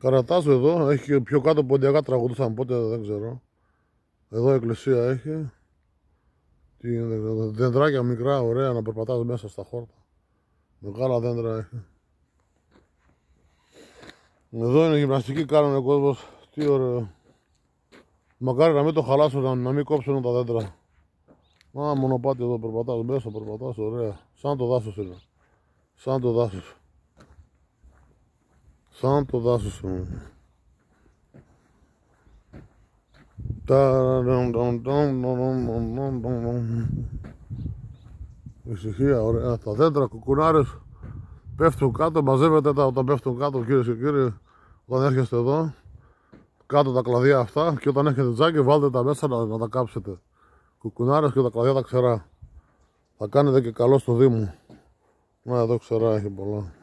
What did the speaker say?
Καρατάζω εδώ, έχει και πιο κάτω ποντιακά τραγουδούσαν πότε, δεν ξέρω. Εδώ εκκλησία έχει. Δεντράκια μικρά, ωραία, να περπατάς μέσα στα χόρτα. Μεγάλα δέντρα έχει. Εδώ είναι γυμναστική, κάνουν ο κόσμος. Τι ωραίο. Μακάρι να μην το χαλάσουν, να μην κόψουν τα δέντρα. Μονοπάτι εδώ, περπατάς μέσα, περπατάς, ωραία. Σαν το δάσος είναι. Σαν το δάσος. Σαν το δάσος είναι. Ησυχία, ωραία. Τα δέντρα, κουκουνάρες πέφτουν κάτω, μαζεύετε τα όταν πέφτουν κάτω, κυρίες και κύριοι. Όταν έρχεστε εδώ, κάτω τα κλαδιά αυτά και όταν έχετε τζάκι, βάλτε τα μέσα να τα κάψετε. Κουκουνάρες και τα κλαδιά τα ξερά. Θα κάνετε και καλό στο Δήμο. Να, εδώ ξερά έχει πολλά.